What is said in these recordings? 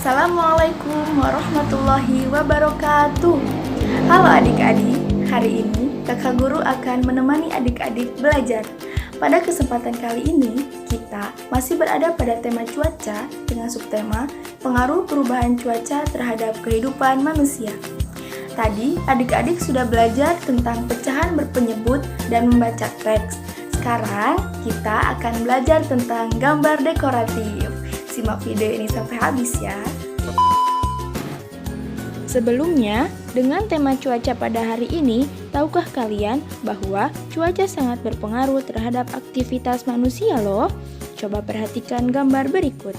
Assalamualaikum warahmatullahi wabarakatuh. Halo adik-adik, hari ini kakak guru akan menemani adik-adik belajar. Pada kesempatan kali ini, kita masih berada pada tema cuaca dengan subtema pengaruh perubahan cuaca terhadap kehidupan manusia. Tadi adik-adik sudah belajar tentang pecahan berpenyebut dan membaca teks. Sekarang kita akan belajar tentang gambar dekoratif. Simak video ini sampai habis ya. Sebelumnya, dengan tema cuaca pada hari ini, tahukah kalian bahwa cuaca sangat berpengaruh terhadap aktivitas manusia loh? Coba perhatikan gambar berikut.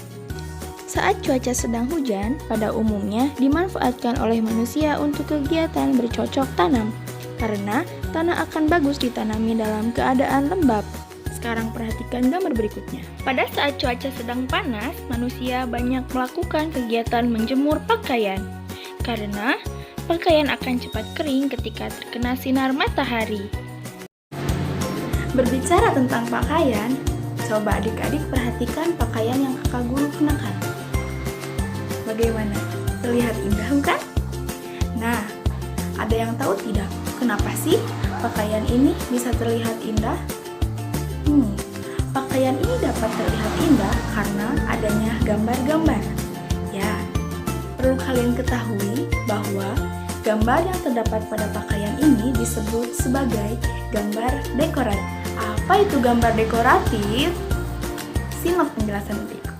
Saat cuaca sedang hujan, pada umumnya dimanfaatkan oleh manusia untuk kegiatan bercocok tanam, karena tanah akan bagus ditanami dalam keadaan lembab. Sekarang perhatikan gambar berikutnya. Pada saat cuaca sedang panas, manusia banyak melakukan kegiatan menjemur pakaian. Karena pakaian akan cepat kering ketika terkena sinar matahari. Berbicara tentang pakaian, coba adik-adik perhatikan pakaian yang kakak guru kenakan. Bagaimana? Terlihat indah bukan? Nah, ada yang tahu tidak? Kenapa sih pakaian ini bisa terlihat indah? Pakaian ini dapat terlihat indah karena adanya gambar-gambar. Ya, perlu kalian ketahui bahwa gambar yang terdapat pada pakaian ini disebut sebagai gambar dekoratif. Apa itu gambar dekoratif? Simak penjelasan berikut.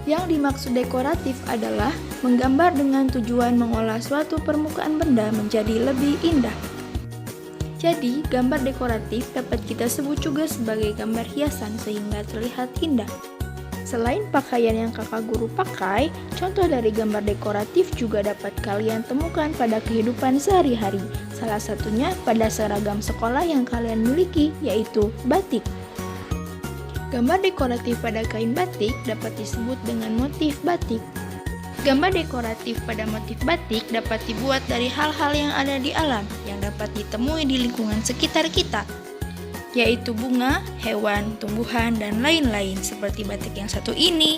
Yang dimaksud dekoratif adalah menggambar dengan tujuan mengolah suatu permukaan benda menjadi lebih indah. Jadi, gambar dekoratif dapat kita sebut juga sebagai gambar hiasan sehingga terlihat indah. Selain pakaian yang kakak guru pakai, contoh dari gambar dekoratif juga dapat kalian temukan pada kehidupan sehari-hari. Salah satunya pada seragam sekolah yang kalian miliki, yaitu batik. Gambar dekoratif pada kain batik dapat disebut dengan motif batik. Gambar dekoratif pada motif batik dapat dibuat dari hal-hal yang ada di alam yang dapat ditemui di lingkungan sekitar kita, yaitu bunga, hewan, tumbuhan, dan lain-lain seperti batik yang satu ini.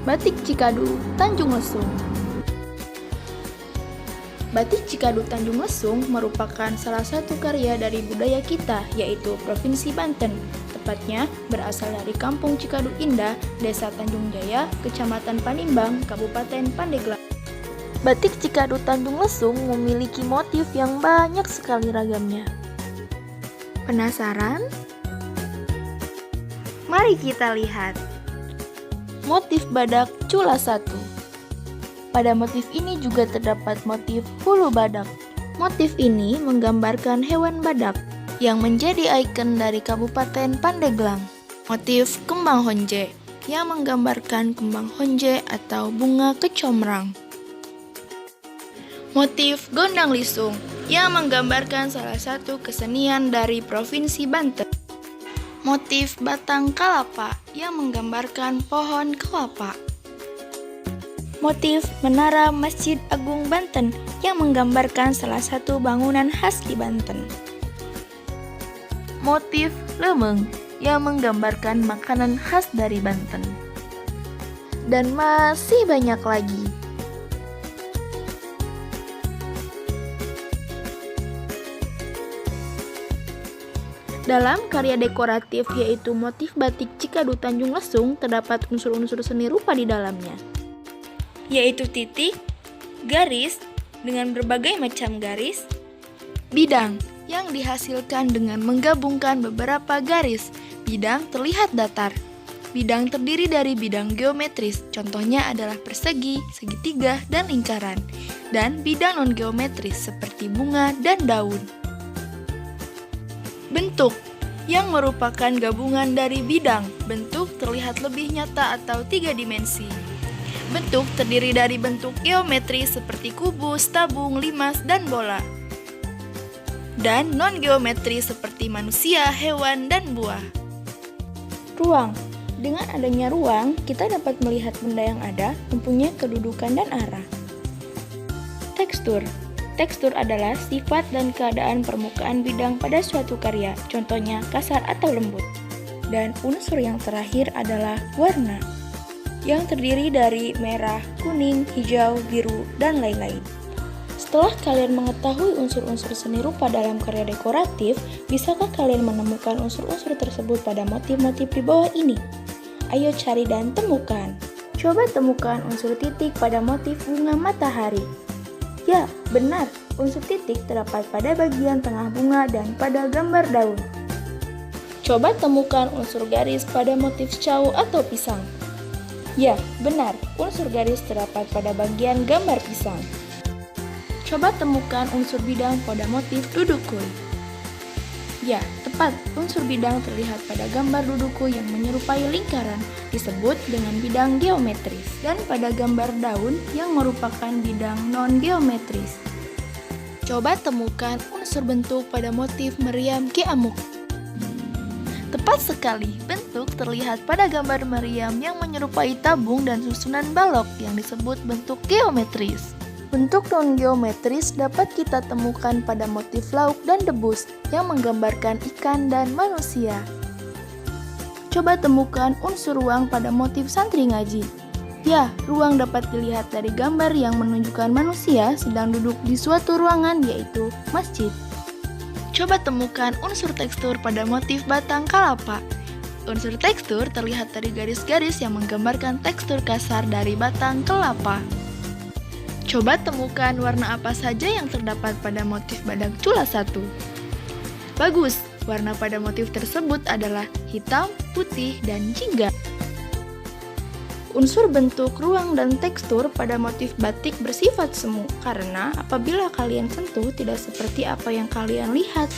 Batik Cikadu Tanjung Lesung. Batik Cikadu Tanjung Lesung merupakan salah satu karya dari budaya kita, yaitu Provinsi Banten. Tepatnya berasal dari Kampung Cikadu Indah, Desa Tanjung Jaya, Kecamatan Panimbang, Kabupaten Pandeglang. Batik Cikadu Tanjung Lesung memiliki motif yang banyak sekali ragamnya. Penasaran? Mari kita lihat. Motif badak Cula 1. Pada motif ini juga terdapat motif hulu badak. Motif ini menggambarkan hewan badak yang menjadi ikon dari Kabupaten Pandeglang. Motif kembang honje yang menggambarkan kembang honje atau bunga kecombrang. Motif gondang lisung yang menggambarkan salah satu kesenian dari Provinsi Banten. Motif batang kalapa yang menggambarkan pohon kelapa. Motif menara Masjid Agung Banten yang menggambarkan salah satu bangunan khas di Banten. Motif lemeng yang menggambarkan makanan khas dari Banten. Dan masih banyak lagi. Dalam karya dekoratif yaitu motif batik Cikadu Tanjung Lesung terdapat unsur-unsur seni rupa di dalamnya, yaitu titik, garis dengan berbagai macam garis, bidang yang dihasilkan dengan menggabungkan beberapa garis. Bidang terlihat datar. Bidang terdiri dari bidang geometris, contohnya adalah persegi, segitiga, dan lingkaran. Dan bidang non-geometris seperti bunga dan daun. Bentuk yang merupakan gabungan dari bidang. Bentuk terlihat lebih nyata atau 3 dimensi. Bentuk terdiri dari bentuk geometris seperti kubus, tabung, limas, dan bola. Dan non-geometri seperti manusia, hewan, dan buah. Ruang. Dengan adanya ruang, kita dapat melihat benda yang ada mempunyai kedudukan dan arah. Tekstur. Tekstur adalah sifat dan keadaan permukaan bidang pada suatu karya, contohnya kasar atau lembut. Dan unsur yang terakhir adalah warna. yang terdiri dari merah, kuning, hijau, biru, dan lain-lain. Setelah kalian mengetahui unsur-unsur seni rupa dalam karya dekoratif, bisakah kalian menemukan unsur-unsur tersebut pada motif-motif di bawah ini? Ayo cari dan temukan. Coba temukan unsur titik pada motif bunga matahari. Ya, benar, unsur titik terdapat pada bagian tengah bunga dan pada gambar daun. Coba temukan unsur garis pada motif cau atau pisang. Ya, benar, unsur garis terdapat pada bagian gambar pisang. Coba temukan unsur bidang pada motif duduk koi. Ya, tepat, unsur bidang terlihat pada gambar duduk koi yang menyerupai lingkaran, disebut dengan bidang geometris, dan pada gambar daun yang merupakan bidang non-geometris. Coba temukan unsur bentuk pada motif meriam keamuk. Tepat sekali, bentuk terlihat pada gambar meriam yang menyerupai tabung dan susunan balok yang disebut bentuk geometris. Bentuk non-geometris dapat kita temukan pada motif lauk dan debus yang menggambarkan ikan dan manusia. Coba temukan unsur ruang pada motif santri ngaji. Ya, ruang dapat dilihat dari gambar yang menunjukkan manusia sedang duduk di suatu ruangan, yaitu masjid. Coba temukan unsur tekstur pada motif batang kalapa. Unsur tekstur terlihat dari garis-garis yang menggambarkan tekstur kasar dari batang kelapa. Coba temukan warna apa saja yang terdapat pada motif badak cula 1. Bagus, warna pada motif tersebut adalah hitam, putih, dan jingga. Unsur bentuk, ruang, dan tekstur pada motif batik bersifat semu karena apabila kalian sentuh tidak seperti apa yang kalian lihat.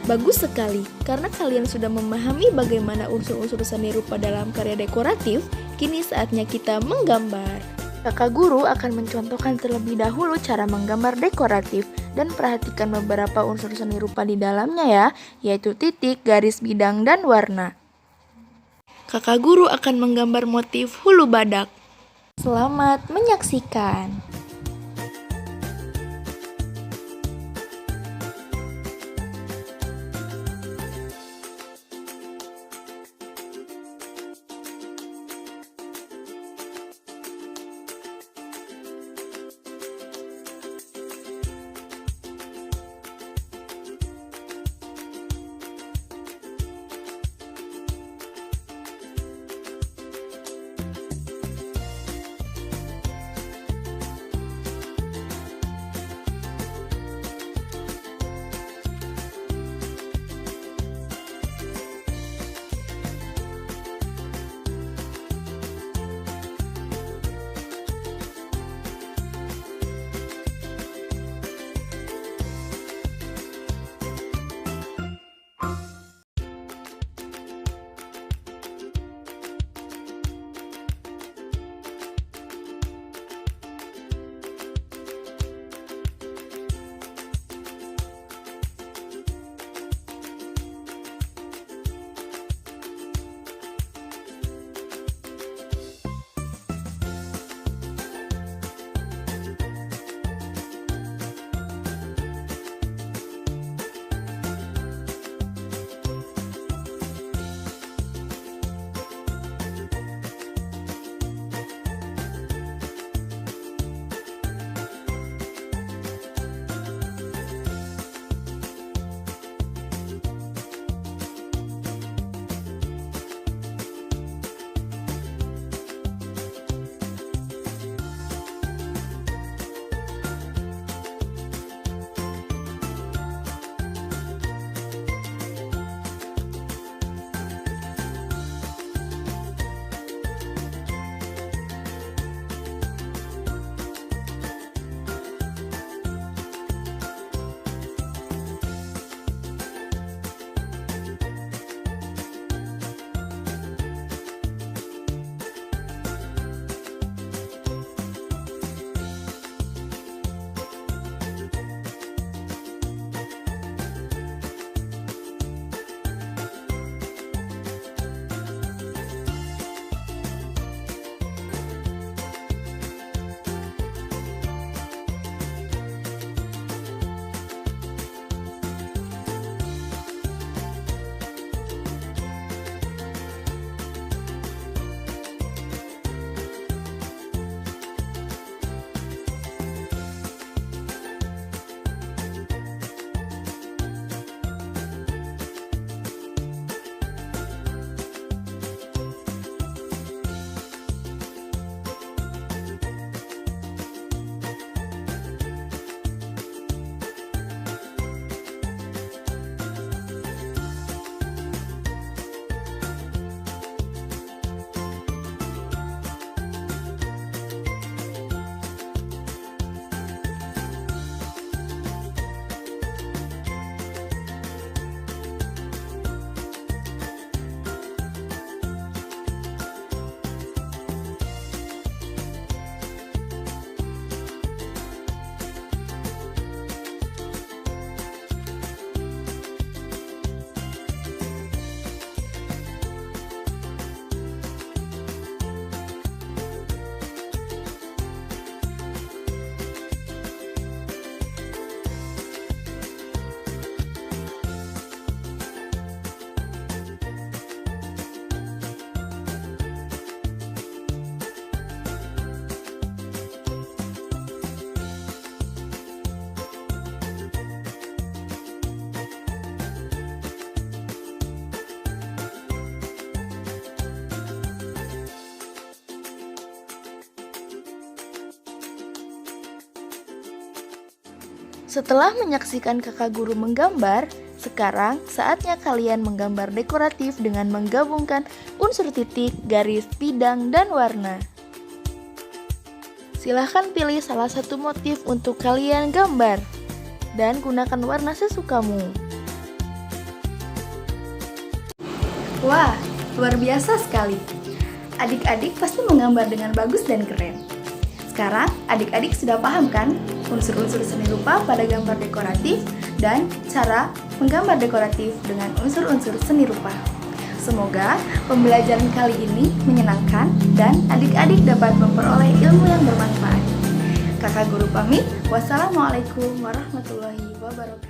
Bagus sekali, karena kalian sudah memahami bagaimana unsur-unsur seni rupa dalam karya dekoratif, kini saatnya kita menggambar. Kakak guru akan mencontohkan terlebih dahulu cara menggambar dekoratif dan perhatikan beberapa unsur seni rupa di dalamnya ya, yaitu titik, garis bidang, dan warna. Kakak guru akan menggambar motif hulu badak. Selamat menyaksikan. Setelah menyaksikan kakak guru menggambar, sekarang saatnya kalian menggambar dekoratif dengan menggabungkan unsur titik, garis, bidang, dan warna. Silahkan pilih salah satu motif untuk kalian gambar dan gunakan warna sesukamu. Wah, luar biasa sekali! Adik-adik pasti menggambar dengan bagus dan keren. Sekarang, adik-adik sudah paham kan unsur-unsur seni rupa pada gambar dekoratif dan cara menggambar dekoratif dengan unsur-unsur seni rupa. Semoga pembelajaran kali ini menyenangkan dan adik-adik dapat memperoleh ilmu yang bermanfaat. Kakak guru pamit, wassalamualaikum warahmatullahi wabarakatuh.